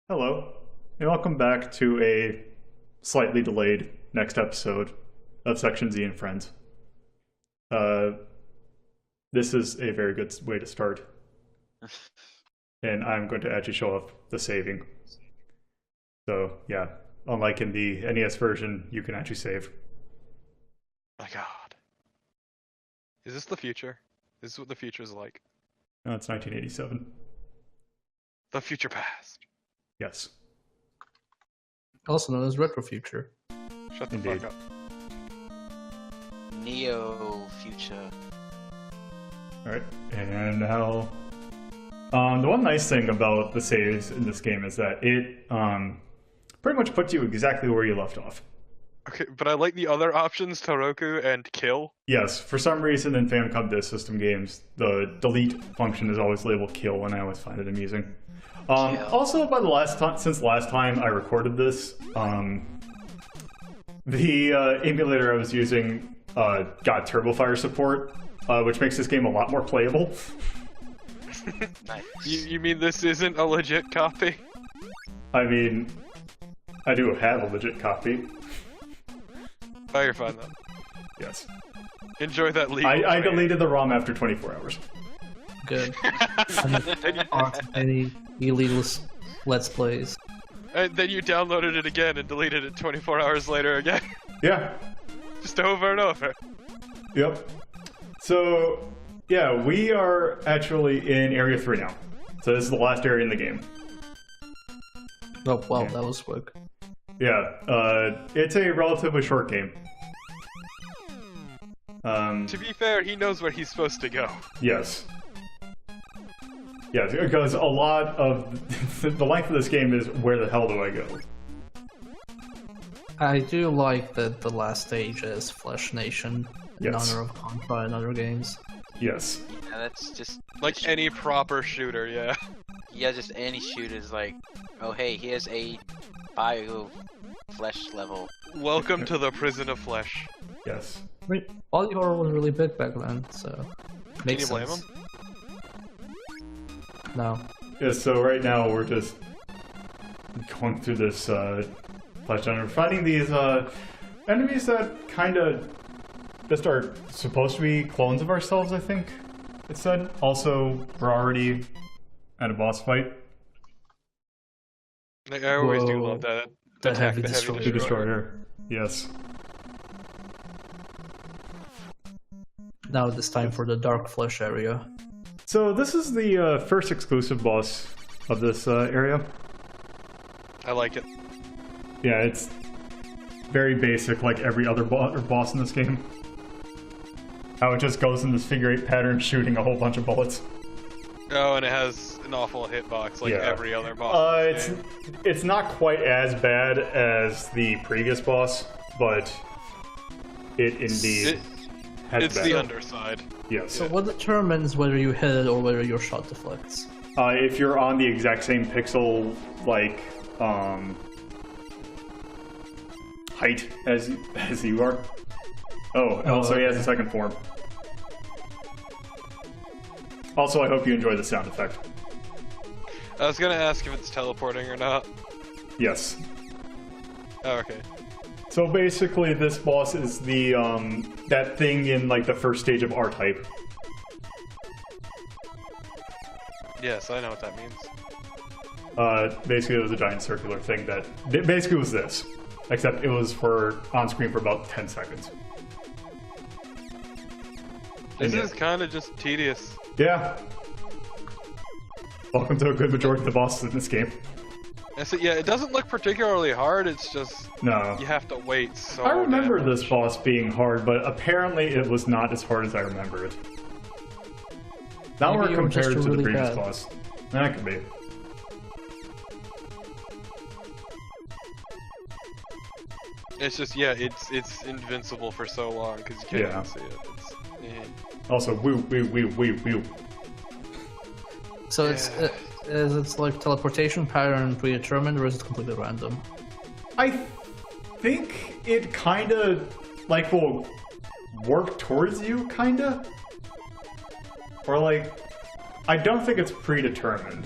Hello, and welcome back to a slightly delayed next episode of Section Z and Friends. This is a very good way to start, and I'm going to actually show off the saving. So yeah, unlike in the NES version, you can actually save. My God. Is this the future? This is what the future is like. No, it's 1987. The future past. Yes. Also known as Retro Future. Shut the Indeed. fuck up. Neo Future. Alright, and now... the one nice thing about the saves in this game is that it pretty much puts you exactly where you left off. Okay, but I like the other options, Toroku and Kill. Yes, for some reason in Famicom Disk System games, the delete function is always labeled kill, and I always find it amusing. Also, since last time I recorded this, the emulator I was using got TurboFire support, which makes this game a lot more playable. Nice. You mean this isn't a legit copy? I mean, I do have a legit copy. Oh, you're fine then. Yes. Enjoy that legal I trade. deleted the ROM after 24 hours. Good. Any illegal Let's Plays. And then you downloaded it again and deleted it 24 hours later again. Yeah. Just over and over. Yep. So, yeah, we are actually in Area 3 now. So this is the last area in the game. Oh, wow, that was quick. Yeah, it's a relatively short game. To be fair, he knows where he's supposed to go. Yes. Yes, because a lot of the length of this game is where the hell do I go? I do like that the last stage is Flesh Nation in Yes. honor of Contra and other games. Yes. Yeah, that's just Like any proper shooter, yeah. yeah, just any shooter's like, oh hey, here's a bio flesh level. Welcome to the prison of flesh. Yes. I mean, body horror was really big back then, so Can makes you blame sense. him? No. Yeah, so right now we're just going through this flesh dungeon. We're finding these enemies that kind of just are supposed to be clones of ourselves, I think it said. Also, we're already at a boss fight. Like, I always do Whoa. love that. The Attack heavy the destroyer. The destroyer. Yes. Now it's time for the Dark Flesh area. So this is the first exclusive boss of this area. I like it. Yeah, it's very basic, like every other boss in this game. How it just goes in this figure eight pattern, shooting a whole bunch of bullets. Oh, and it has an awful hitbox like Yeah. every other boss. in the game. It's not quite as bad as the previous boss, but it indeed has It's bad. the underside. Yes. So what determines whether you hit it or whether your shot deflects? If you're on the exact same pixel, like, height as you are. Oh, and also he has a second form. Also, I hope you enjoy the sound effect. I was gonna ask if it's teleporting or not. Yes. Oh, okay. So basically, this boss is the, that thing in, like, the first stage of R-Type. Yes, I know what that means. Basically, it was a giant circular thing that basically was this, except it was on screen for about 10 seconds. This And is kind of just tedious. yeah. Welcome to a good majority of the bosses in this game. And so, yeah, it doesn't look particularly hard. It's just No. you have to wait so. I remember damn this much. boss being hard, but apparently it was not as hard as I remember it. Now Maybe we're you were just compared to the really previous bad. boss. That could be. It's just it's invincible for so long because you can't Yeah. even see it. Also, woo, woo, woo, woo, woo. So Yeah. is it's like teleportation pattern predetermined or is it completely random? I think it kind of, like, will work towards you, kind of. Or, like, I don't think it's predetermined.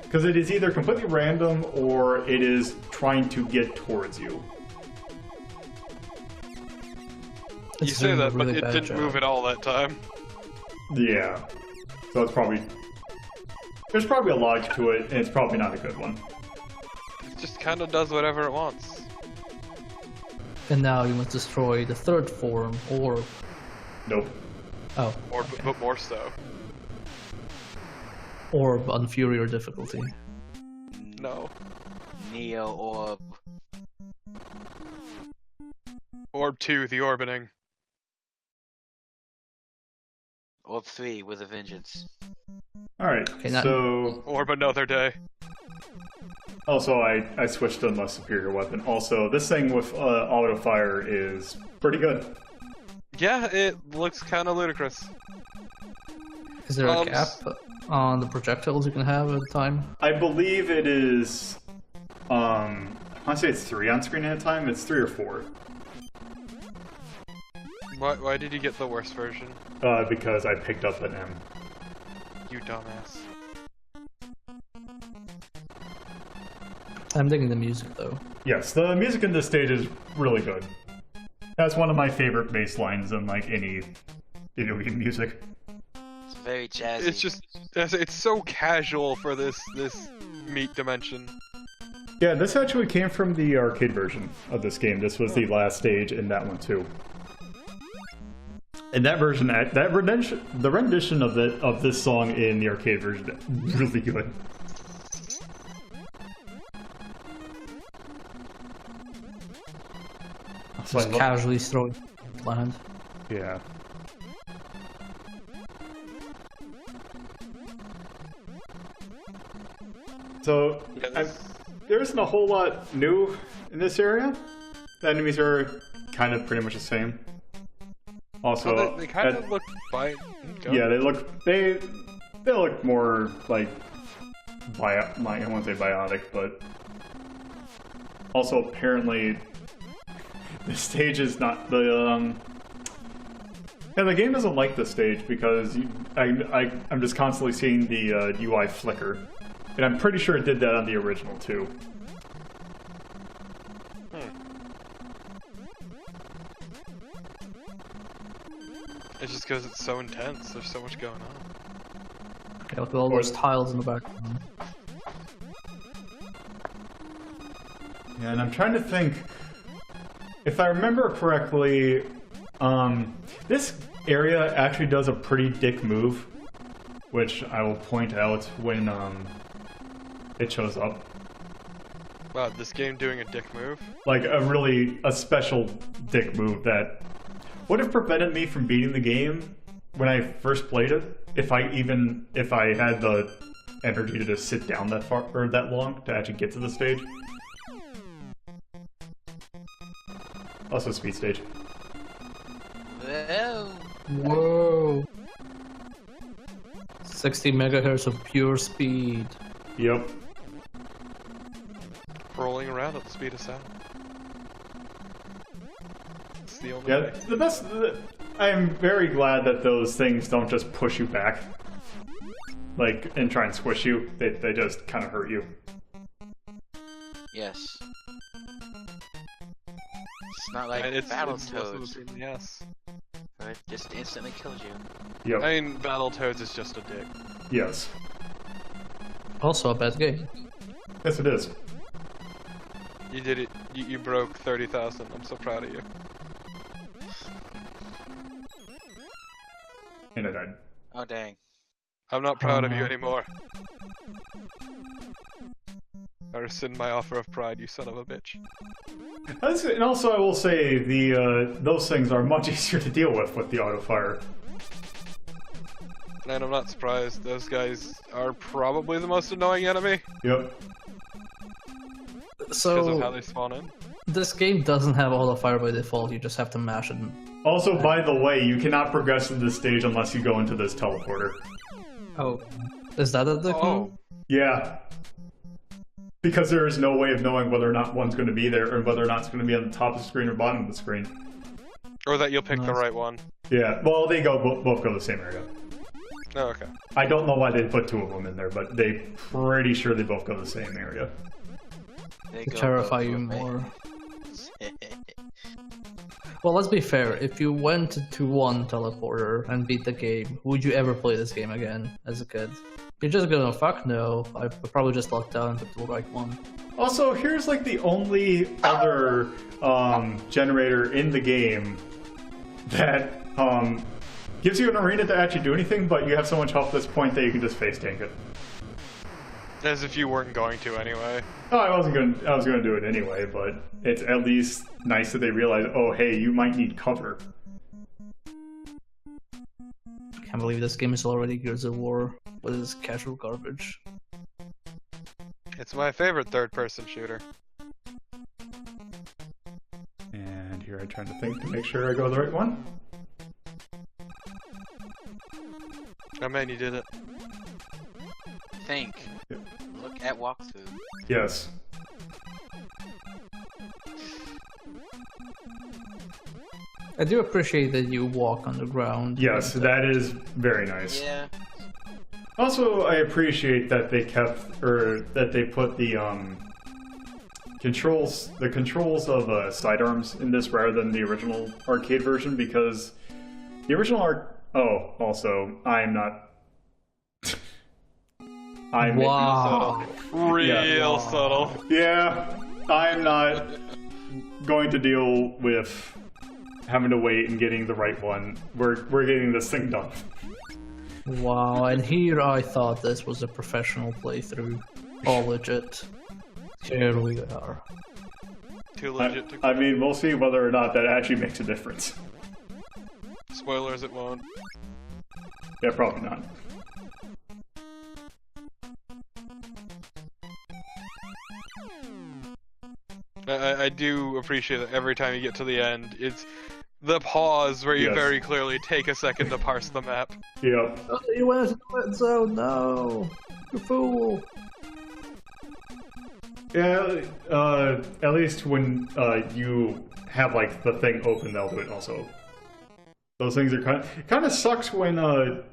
Because it is either completely random or it is trying to get towards you. You say that, but it didn't move at all that time. Yeah. So it's probably... There's probably a logic to it, and it's probably not a good one. It just kind of does whatever it wants. And now you must destroy the third form, or... Nope. Oh. Or, but more so. Orb on Fury or difficulty. No. Neo Orb. Orb 2, the orbiting. Orb 3 with a vengeance. Alright, Okay, now- so... Orb another day. Also, I switched to a less superior weapon. Also, this thing with auto fire is pretty good. Yeah, it looks kind of ludicrous. Is there a cap on the projectiles you can have at a time? I believe it is... I want to say it's 3 on screen at a time. It's 3 or 4. Why did you get the worst version? Because I picked up an M. You dumbass. I'm digging the music though. Yes, the music in this stage is really good. That's one of my favorite bass lines in like any video game music. It's very jazzy. It's just, it's so casual for this meat dimension. Yeah, this actually came from the arcade version of this game. This was the last stage in that one too. And that version, the rendition of this song in the arcade version, really good. Just casually throwing land. Yeah. So, there isn't a whole lot new in this area. The enemies are kind of pretty much the same. Also, they kind of look fine. Yeah, they look more like I won't say biotic, but also apparently the stage is not the yeah, the game doesn't like this stage because I'm just constantly seeing the UI flicker, and I'm pretty sure it did that on the original too. It's just because it's so intense. There's so much going on. Okay, with all those tiles in the background. Yeah, and I'm trying to think. If I remember correctly, this area actually does a pretty dick move, which I will point out when it shows up. Wow, this game doing a dick move? Like a special dick move that would have prevented me from beating the game when I first played it, if I had the energy to just sit down that far or that long to actually get to the stage. Also speed stage. Whoa. Whoa! 60 megahertz of pure speed. Yep. Rolling around at the speed of sound. It's the only Yeah, way. I am very glad that those things don't just push you back, like, and try and squish you. They just kind of hurt you. Yes. It's not like it's Battletoads, yes. where it just instantly kills you. Yep. I mean, Battletoads is just a dick. Yes. Also a bad game. Yes, it is. You did it. You broke 30,000. I'm so proud of you. And I died. Oh dang. I'm not proud of you anymore. I rescind my offer of pride, you son of a bitch. And also, I will say those things are much easier to deal with the auto fire. And I'm not surprised. Those guys are probably the most annoying enemy Yep. because of how So they spawn in. this game doesn't have auto fire by default. You just have to mash it. Also, by the way, you cannot progress to this stage unless you go into this teleporter. Oh, is that a dick move? Oh, Yeah. Because there is no way of knowing whether or not one's going to be there, or whether or not it's going to be on the top of the screen or bottom of the screen. or that you'll pick the Nice. right one. Yeah, well, they both go to the same area. Oh, okay. I don't know why they put 2 of them in there, but they pretty sure they both go to the same area. They To go terrify both you ways. more. Well, let's be fair. If you went to one teleporter and beat the game, would you ever play this game again as a kid? You're just gonna fuck no. I probably just locked down and picked the right one. Also, here's like the only other generator in the game that gives you an arena to actually do anything, but you have so much health at this point that you can just face tank it. As if you weren't going to anyway. Oh, I was gonna do it anyway, but it's at least nice that they realize, oh hey, you might need cover. Can't believe this game is already Gears of War with this casual garbage. It's my favorite third-person shooter. And here I try to think to make sure I go the right one. Oh man, you did it. Think. Yep. Look at walkthrough. Yes. I do appreciate that you walk on the ground. Yes, that is very nice. Yeah. Also, I appreciate that they kept, or that they put the controls of sidearms in this rather than the original arcade version, because the original oh, also, I'm not. I'm Wow. Real subtle. Yeah, I'm not going to deal with having to wait and getting the right one. We're getting this thing done. Wow, and here I thought this was a professional playthrough. All legit. Here we are. Too legit to... I mean, we'll see whether or not that actually makes a difference. Spoilers, it won't. Yeah, probably not. I do appreciate that every time you get to the end, it's the pause where you Yes. very clearly take a second to parse the map. Yep. Oh, you went into the red zone, no! You fool! Yeah, at least when you have like the thing open, they'll do it also. Those things are kind of sucks when the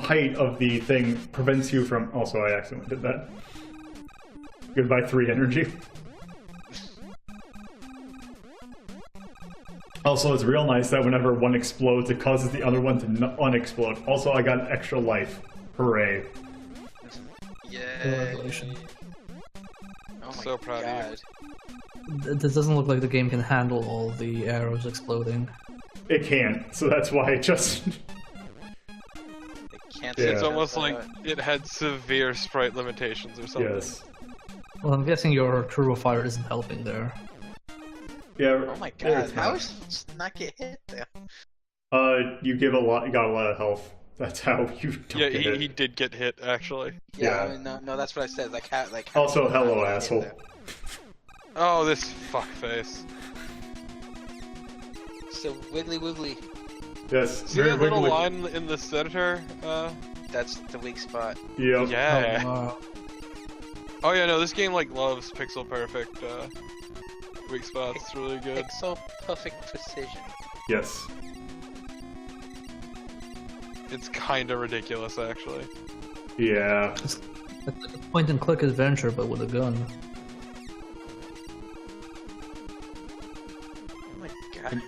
height of the thing prevents you from. Also, I accidentally did that. Goodbye 3 energy. Also, it's real nice that whenever one explodes, it causes the other one to unexplode. Also, I got an extra life. Hooray. Yeah. Congratulations. Oh my So proud of you. This doesn't look like the game can handle all the arrows exploding. It can't, so that's why it just. They can't Yeah. It's say almost that, like but- it had severe sprite limitations or something. Yes. Well, I'm guessing your turbo fire isn't helping there. Yeah. Oh my yeah, god, it's how not. is it not get hit there? You got a lot of health. That's how you don't Yeah, get hit. he did get hit, actually. Yeah. I mean, no, that's what I said. Like how, Also, hello, how did I get asshole. there? Oh, this fuckface. So wiggly wiggly. Yes. See very that little wiggly. line in the center? That's the weak spot. Yep. Yeah. Oh, wow. Oh yeah, no, this game like loves pixel perfect weak spots. It's really good. Pixel perfect precision. Yes. It's kinda ridiculous, actually. Yeah. It's like a point and click adventure, but with a gun. Oh my god.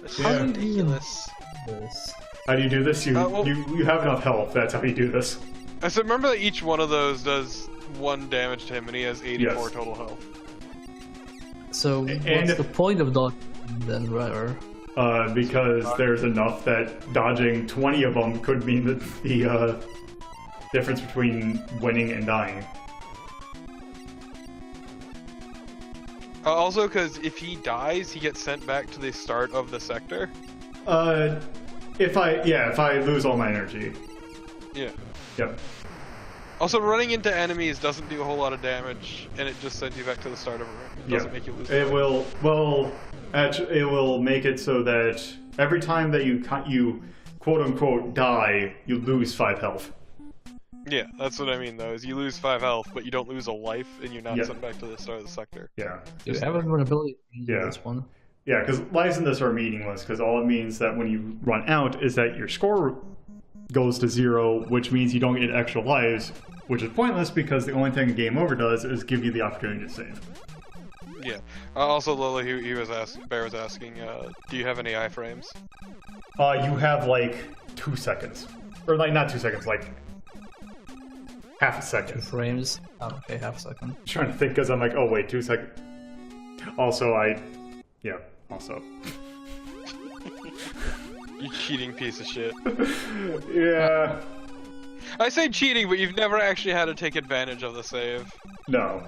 That's Yeah. ridiculous. This. How do you do this? You well- you have enough health. That's how you do this. So remember that each one of those does 1 damage to him, and he has 84 Yes. total health. So, And what's if- the point of dodging then, rather? Because there's enough that dodging 20 of them could mean that the difference between winning and dying. Also, because if he dies, he gets sent back to the start of the sector. If I lose all my energy. Yeah. Yep. Also, running into enemies doesn't do a whole lot of damage, and it just sends you back to the start of a room. It doesn't make you lose. It will. Well, actually, it will make it so that every time that you quote unquote die, you lose 5 health. Yeah, that's what I mean, though, is you lose 5 health, but you don't lose a life, and you're not Yeah. sent back to the start of the sector. Yeah. Do you have an ability to use Yeah. this one? Yeah, because lives in this are meaningless, because all it means that when you run out is that your score goes to 0, which means you don't get extra lives, which is pointless because the only thing Game Over does is give you the opportunity to save. Yeah. Also, Lily, Bear was asking, do you have any iframes? You have like 2 seconds. Or like not 2 seconds, like half a second. 2 frames. Oh, okay, half a second. I'm trying to think because I'm like, oh wait, 2 seconds. Also, also. You cheating piece of shit. Yeah. I say cheating, but you've never actually had to take advantage of the save. No.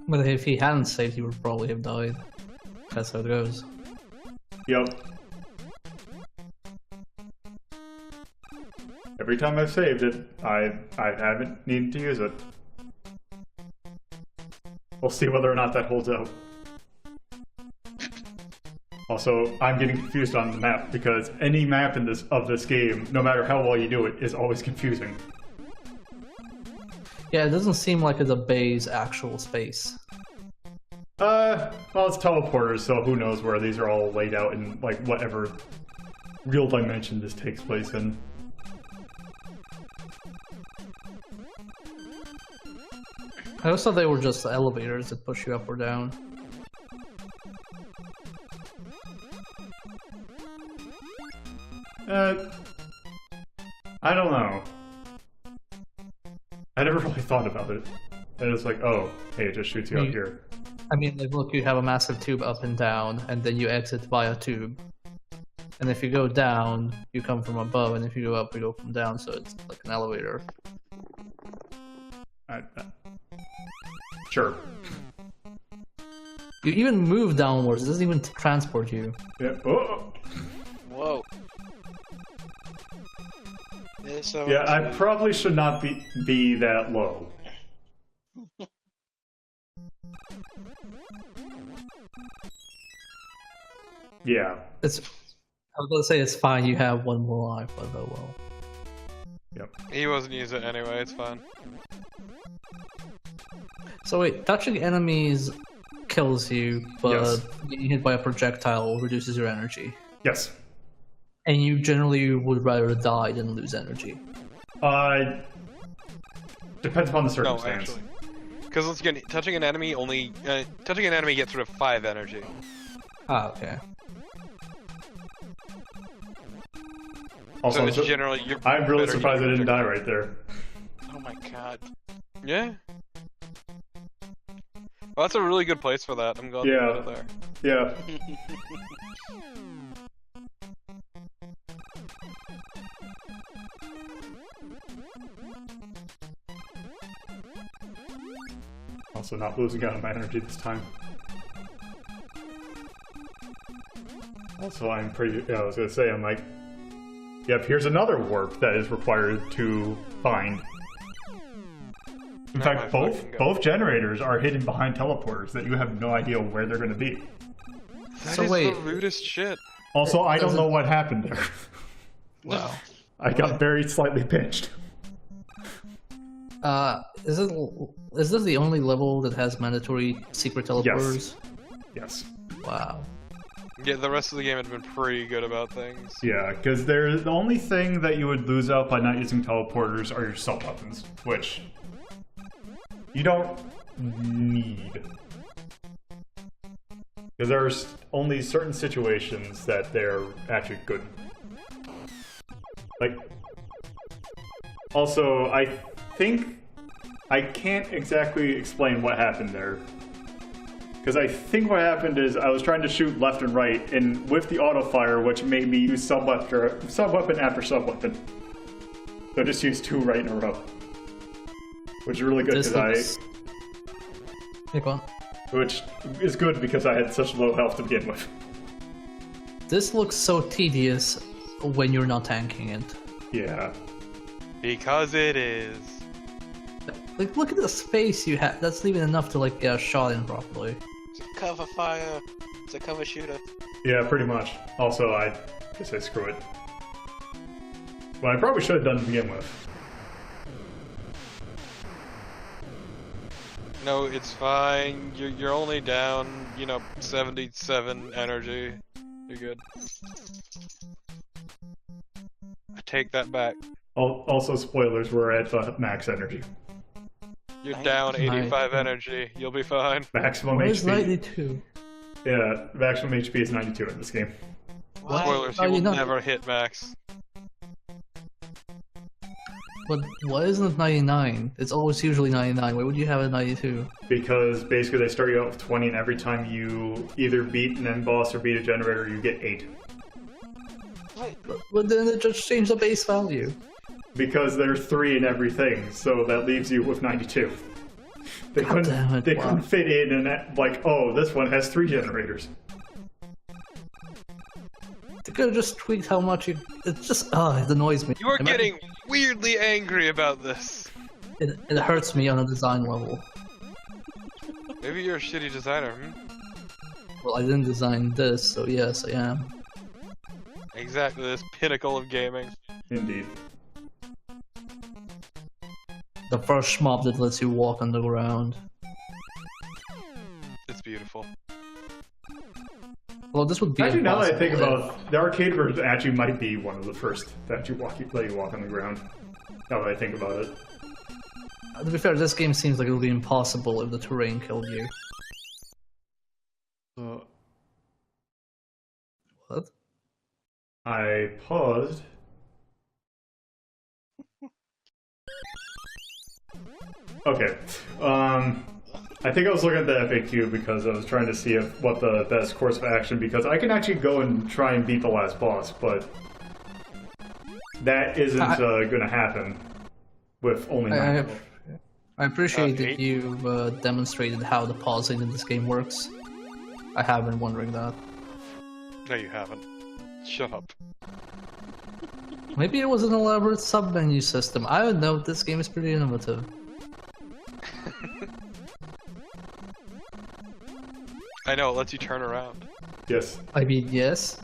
But if he hadn't saved, he would probably have died. That's how it goes. Yep. Every time I've saved it, I haven't needed to use it. We'll see whether or not that holds out. Also, I'm getting confused on the map because any map in this game, no matter how well you do it, is always confusing. Yeah, it doesn't seem like it's a bay's actual space. Well, it's teleporters, so who knows where these are all laid out in, like, whatever real dimension this takes place in. I always thought they were just elevators that push you up or down. I don't know. I never really thought about it. And it's like, oh, hey, it just shoots you out here. I mean, like, look, you have a massive tube up and down, and then you exit via tube. And if you go down, you come from above, and if you go up, you go from down, so it's like an elevator. Sure. You even move downwards, it doesn't even transport you. Yeah. Oh. Whoa. So Yeah, I probably should not be that low. Yeah. I was gonna say it's fine, you have one more life, but oh well. Yep. He wasn't using it anyway, it's fine. So wait, touching enemies kills you, but Yes. getting hit by a projectile reduces your energy. Yes. And you generally would rather die than lose energy. Depends upon the No, circumstance. actually. Because once again, touching an enemy gets rid of 5 energy. Ah, okay. Also, So it's generally you're I'm really better surprised I using didn't die projectile. right there. Oh my god. Yeah. Well, that's a really good place for that. I'm glad you Yeah. put it there. Yeah. Also not losing out on my energy this time. Also, I'm pretty, I was gonna say, I'm like, yep, here's another warp that is required to find. In Oh fact, my fucking God. both generators are hidden behind teleporters that you have no idea where they're gonna be. That So is wait. the rudest shit. Also, I don't know what happened there. Wow. I got very slightly pinched. Is this the only level that has mandatory secret teleporters? Yes. Wow. Yeah, the rest of the game had been pretty good about things. Yeah, because the only thing that you would lose out by not using teleporters are your sub weapons, which you don't need. Because there's only certain situations that they're actually good. Like, also, I think I can't exactly explain what happened there. Because I think what happened is I was trying to shoot left and right, and with the auto fire, which made me use sub weapon after sub weapon. So I just used 2 right in a row. Which is really good This because looks... Hey, go on. which is good because I had such low health to begin with. This looks so tedious when you're not tanking it. Yeah. Because it is. Like, look at the space you have. That's even enough to, like, get a shot in properly. It's a cover fire. It's a cover shooter. Yeah, pretty much. Also, I just say screw it. Well, I probably should have done to begin with. No, it's fine. You're only down, 77 energy. You're good. I take that back. Also, spoilers, we're at max energy. You're down 85 energy. You'll be fine. Maximum Where's HP. 92? Yeah, maximum HP is 92 in this game. Spoilers, you will never hit max. But why isn't it 99? It's always usually 99. Why would you have a 92? Because basically they start you out with 20, and every time you either beat an end boss or beat a generator, you get 8. But then it just changed the base value. Because there's 3 in everything, so that leaves you with 92. They couldn't fit in and like, oh, this one has 3 generators. They could have just tweaked how much it just, it annoys me. You are getting weirdly angry about this. It hurts me on a design level. Maybe you're a shitty designer, Well, I didn't design this, so yes, I am. Exactly, this pinnacle of gaming. Indeed. The first mob that lets you walk on the ground. It's beautiful. Well, this would be actually, now that I think impossible about the arcade version, actually might be one of the first that let you walk on the ground. Now that I think about it. To be fair, this game seems like it would be impossible if the terrain killed you. What? I paused. Okay. I think I was looking at the FAQ because I was trying to see what the best course of action, because I can actually go and try and beat the last boss, but that isn't going to happen with only 9 people. I appreciate that you've demonstrated how the pausing in this game works. I have been wondering that. No, you haven't. Shut up. Maybe it was an elaborate sub-menu system. I don't know, this game is pretty innovative. I know, it lets you turn around. Yes. I mean, yes.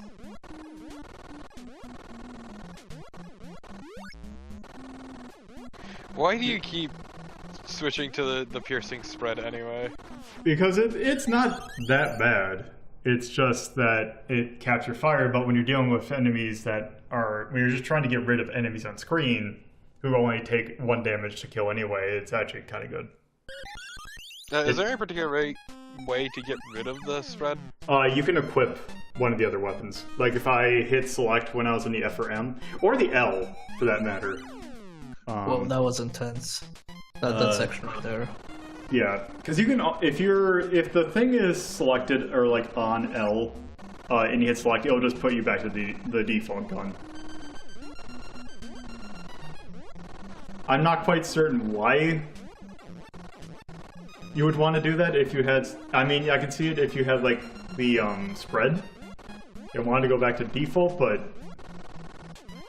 Why do you keep switching to the piercing spread anyway? Because it's not that bad. It's just that it captures fire, but when you're dealing with enemies when you're just trying to get rid of enemies on screen, who only take 1 damage to kill anyway, it's actually kind of good. Is there any particular way to get rid of the spread? You can equip one of the other weapons. Like if I hit select when I was in the F or M, or the L for that matter. Well, that was intense. That section right there. Yeah, because you can if the thing is selected or like on L, and you hit select, it'll just put you back to the default gun. I'm not quite certain why you would want to do that if you had. I mean, I can see it if you had like the spread. You wanted to go back to default, but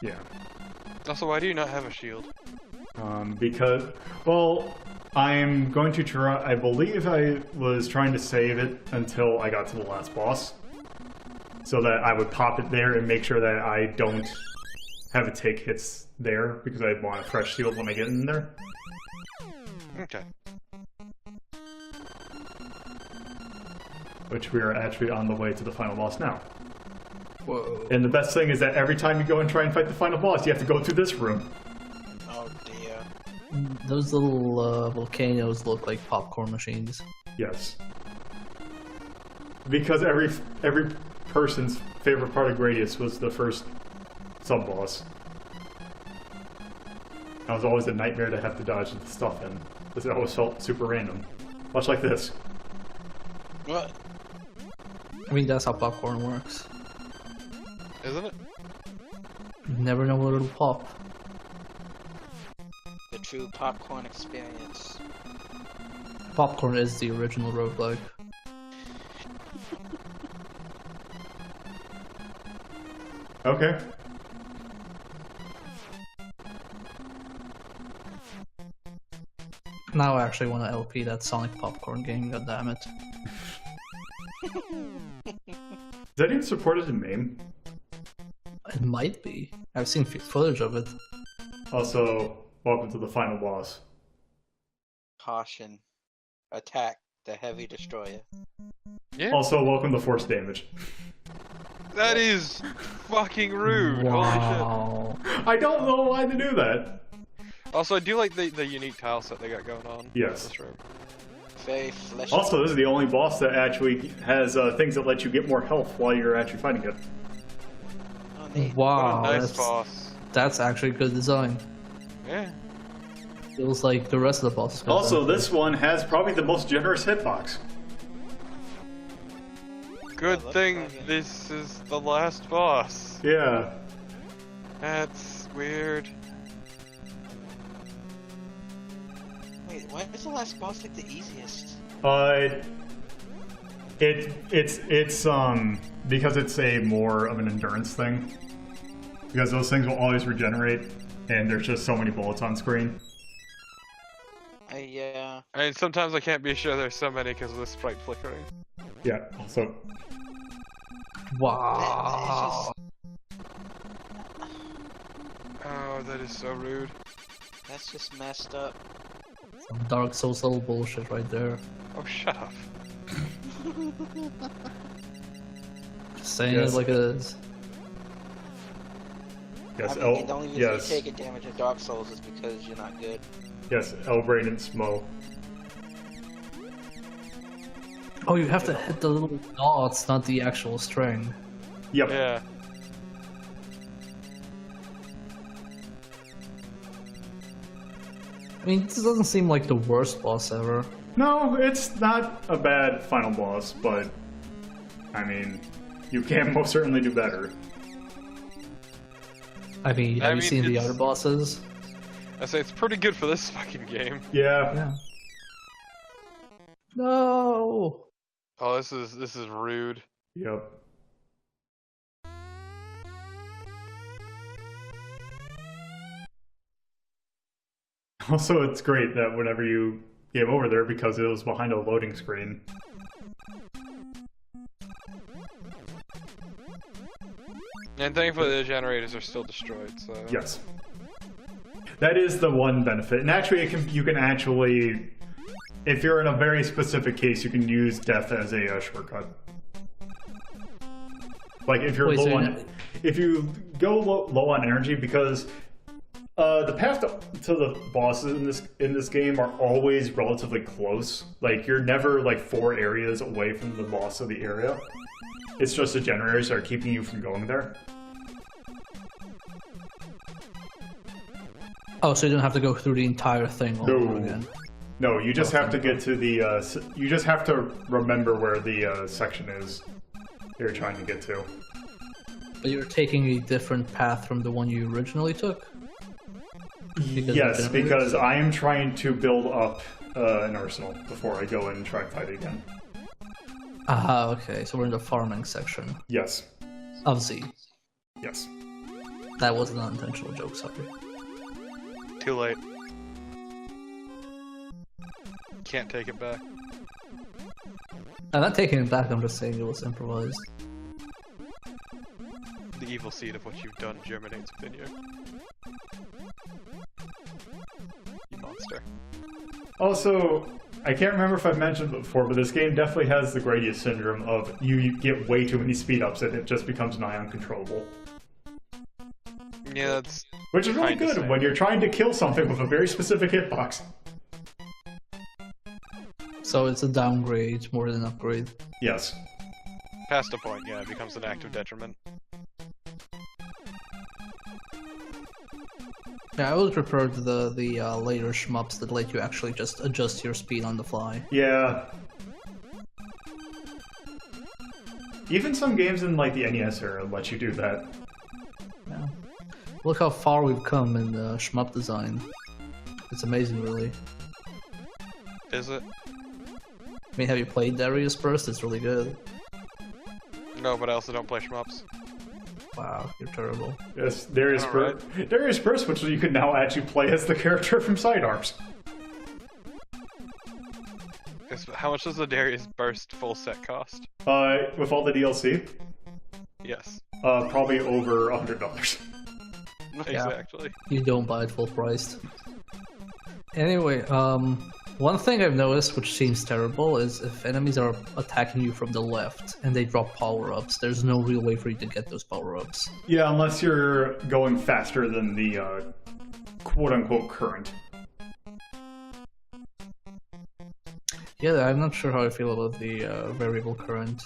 yeah. Also, why do you not have a shield? Because, well, I'm going to try. I believe I was trying to save it until I got to the last boss, so that I would pop it there and make sure that I don't have it take hits there, because I want a fresh shield when I get in there. Okay. Which we are actually on the way to the final boss now. Whoa. And the best thing is that every time you go and try and fight the final boss, you have to go through this room. Oh dear. Those little volcanoes look like popcorn machines. Yes. Because every person's favorite part of Gradius was the first sub-boss. That was always a nightmare to have to dodge the stuff in, because it always felt super random. Much like this. What? I mean, that's how popcorn works. Isn't it? You never know what it'll pop. The true popcorn experience. Popcorn is the original roguelike. Okay. Now I actually want to LP that Sonic Popcorn game, goddammit. Is that even supported in MAME? It might be. I've seen footage of it. Also, welcome to the final boss. Caution. attack the heavy destroyer. Yeah. Also, welcome to force damage. That is fucking rude. Wow. Holy I don't know why to do that. shit. Also, I do like the unique tile set they got going on. Yes. In this room. Very fleshy. Also, this is the only boss that actually has things that let you get more health while you're actually fighting it. Oh, neat. Wow, What a nice that's, boss. that's actually good design. Yeah. Feels like the rest of the bosses. Also, this one has probably the most generous hitbox. Good that's thing fucking- this is the last boss. Yeah. That's weird. Wait, why is the last boss like the easiest? It's because it's a more of an endurance thing. Because those things will always regenerate, and there's just so many bullets on screen. Yeah. I mean, sometimes I can't be sure there's so many because of the sprite flickering. Yeah. Also, Wow. Oh, that is so rude. That's just messed up. Some Dark Souls level bullshit right there. Oh, shut up. Just saying Yes. it like it is. yes, I mean, the only reason yes, you take a damage in Dark Souls is because you're not good. yes, Elbrain and Smo. Oh, you have to hit the little dots, not the actual string. Yep. Yeah. I mean, this doesn't seem like the worst boss ever. No, it's not a bad final boss, but I mean, you can most certainly do better. I mean, have you mean, seen the it's- other bosses? I say it's pretty good for this fucking game. Yeah. Yeah. No. Oh, this is rude. Yep. Also, it's great that whenever you came over there, because it was behind a loading screen. And thankfully the generators are still destroyed, so... Yes. That is the one benefit. And actually, you can actually, if you're in a very specific case, you can use death as a shortcut. Like if you're Wait, so low you're on, not- if you go low on energy, because the path to the bosses in this game are always relatively close. Like you're never like 4 areas away from the boss of the area. It's just the generators that are keeping you from going there. Oh, so you don't have to go through the entire thing all over No. again. No, you just have to get to the. You just have to remember where the section is you're trying to get to. But you're taking a different path from the one you originally took? Because Yes, of because generators? I am trying to build up an arsenal before I go in and try and fight again. Ah, okay, so we're in the farming section Yes, of Z. yes. That was an unintentional joke, sorry. Too late. Can't take it back. I'm not taking it back, I'm just saying it was improvised. The evil seed of what you've done germinates within you. You monster. Also, I can't remember if I've mentioned it before, but this game definitely has the Gradius syndrome of you get way too many speed ups and it just becomes nigh uncontrollable. Yeah, that's... Which is really Kinda good same. when you're trying to kill something with a very specific hitbox. So it's a downgrade more than an upgrade. Yes. Past a point, yeah, it becomes an active detriment. Yeah, I always prefer the later shmups that let you actually just adjust your speed on the fly. Yeah. Even some games in like the NES era let you do that. Yeah. Look how far we've come in shmup design. It's amazing, really. Is it? I mean, have you played Darius Burst? It's really good. No, but I also don't play shmups. Wow, you're terrible. Yes, Darius Alright. Darius Burst, which you can now actually play as the character from Sidearms. How much does the Darius Burst full set cost? With all the DLC, Yes. probably over $100. Exactly. You don't buy it full priced. Anyway, One thing I've noticed, which seems terrible, is if enemies are attacking you from the left and they drop power-ups, there's no real way for you to get those power-ups. Yeah, unless you're going faster than the quote-unquote current. Yeah, I'm not sure how I feel about the variable current.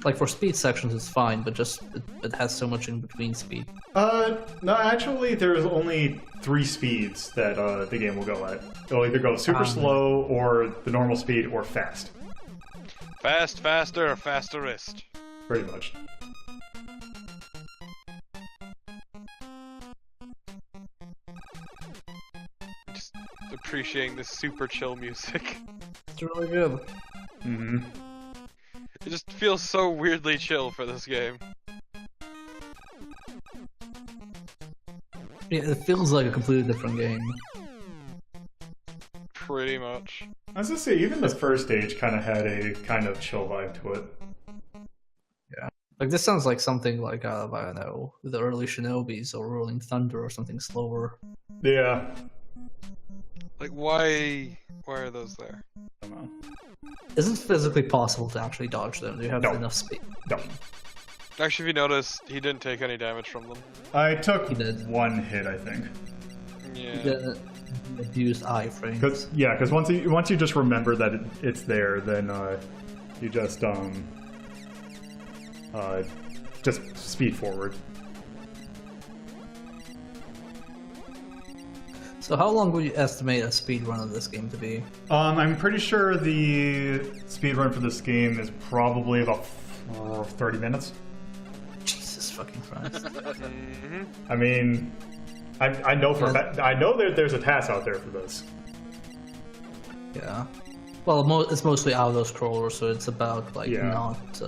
Like, for speed sections it's fine, but just it has so much in between speed. No, actually there's only 3 speeds that the game will go at. It'll either go super slow, or the normal speed, or fast. Fast, faster, fasterest. Pretty much. Just appreciating this super chill music. It's really good. Mm-hmm. It just feels so weirdly chill for this game. Yeah, it feels like a completely different game. Pretty much. I was gonna say, even the first stage kind of had a kind of chill vibe to it. Yeah. Like, this sounds like something like, I don't know, the early Shinobis or Rolling Thunder or something slower. Yeah. Like, why are those there? I don't know. Isn't it physically possible to actually dodge them? Do you have No. enough speed? No. Actually, if you notice, he didn't take any damage from them. I took He did. 1 hit, I think. Yeah. The abused iframes. Because once you just remember that it's there, then you just speed forward. So how long would you estimate a speed run of this game to be? I'm pretty sure the speed run for this game is probably about 30 minutes. Jesus fucking Christ. Mhm. I mean, I know I know that there's a task out there for this. Yeah. Well, it's mostly auto-scroller, so it's about, like, Yeah. not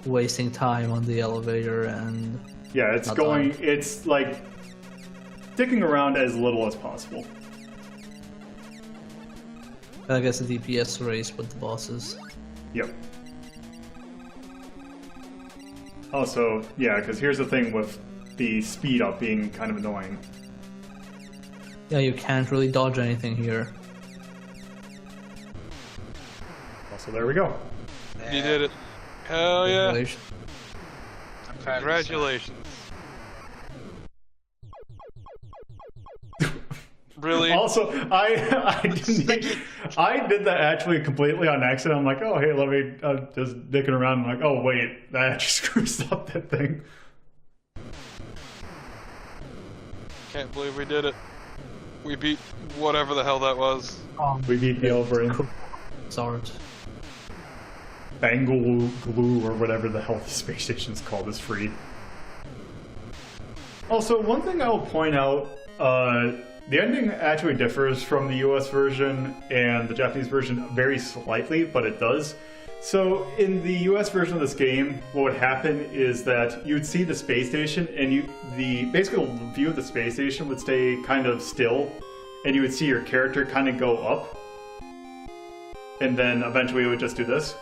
wasting time on the elevator and... Yeah, it's Not going. done. It's like sticking around as little as possible. I guess a DPS race with the bosses. Yep. Also, yeah, because here's the thing with the speed up being kind of annoying. Yeah, you can't really dodge anything here. Also, there we go. You did it. Hell yeah. Congratulations. I'm proud of Congratulations. Really? Also, I did that actually completely on accident. I'm like, oh hey, let me just dicking around. I'm like, oh wait, that actually screws up that thing. Can't believe we did it. We beat whatever the hell that was. We beat the Elbrain. Sword. Bangle glue or whatever the hell the space station's called is free. Also, one thing I'll point out, the ending actually differs from the US version and the Japanese version very slightly, but it does. So in the US version of this game, what would happen is that you would see the space station and basically the view of the space station would stay kind of still, and you would see your character kind of go up, and then eventually it would just do this.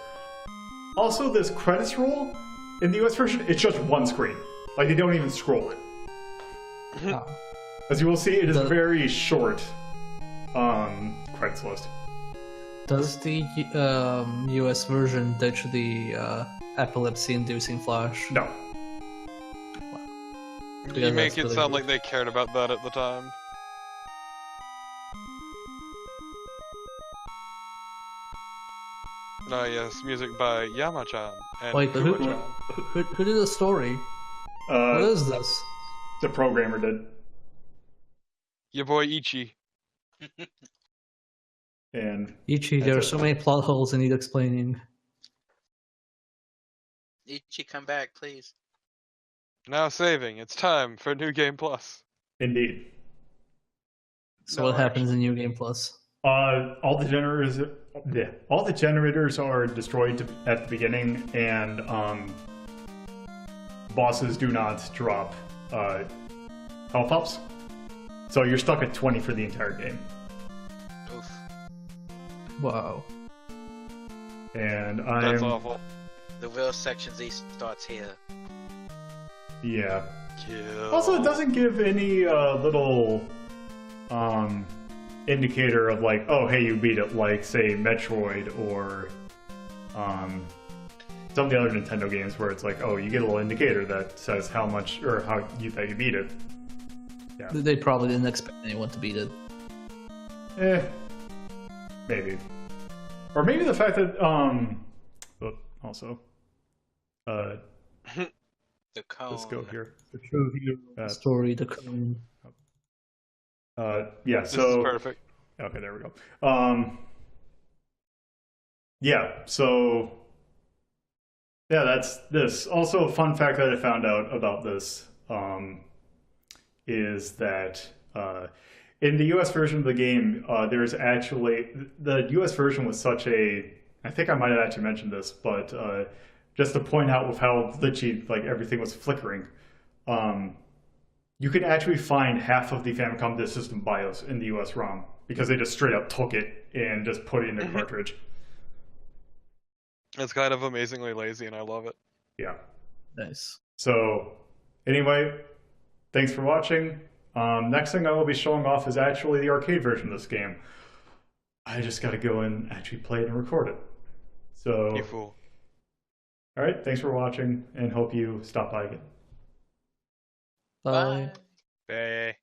Also, this credits roll, in the US version, it's just one screen. Like, they don't even scroll it. Oh. As you will see, it is a very short credits list. Does the US version ditch the epilepsy-inducing flash? No. You Yeah, make that's it really sound good. like they cared about that at the time. No, yes, music by Yama-chan and Wait, but who Kuma-chan. did the story? What Uh, is this? the programmer did. Your boy Ichi. And Ichi, That's there are it. so many plot holes that need explaining. Ichi, come back, please. Now saving. It's time for New Game Plus. indeed. So No, what happens in New Game Plus? All the generators are destroyed at the beginning, and bosses do not drop health ups. So you're stuck at 20 for the entire game. Oof. Wow. And That's I'm awful. The real Section Z starts here. yeah. Kill. Also, it doesn't give any little indicator of like, oh, hey, you beat it, like say Metroid or some of the other Nintendo games where it's like, oh, you get a little indicator that says how much or how you that you beat it. Yeah. They probably didn't expect anyone to beat it. Maybe. Or maybe the fact that also The cone. let's go here. The true hero story, the cone. Yeah, This so is perfect. okay, there we go. Yeah, so yeah, that's this. Also, a fun fact that I found out about this is that in the US version of the game, there's actually the US version was such a. I think I might have actually mentioned this, but just to point out with how glitchy like everything was flickering, you can actually find half of the Famicom Disk System BIOS in the US ROM because they just straight up took it and just put it in their cartridge. It's kind of amazingly lazy, and I love it. Yeah. Nice. So, anyway, thanks for watching. Next thing I will be showing off is actually the arcade version of this game. I just got to go and actually play it and record it. So, You fool. all right, thanks for watching, and hope you stop by again. Bye. Bye. Bye.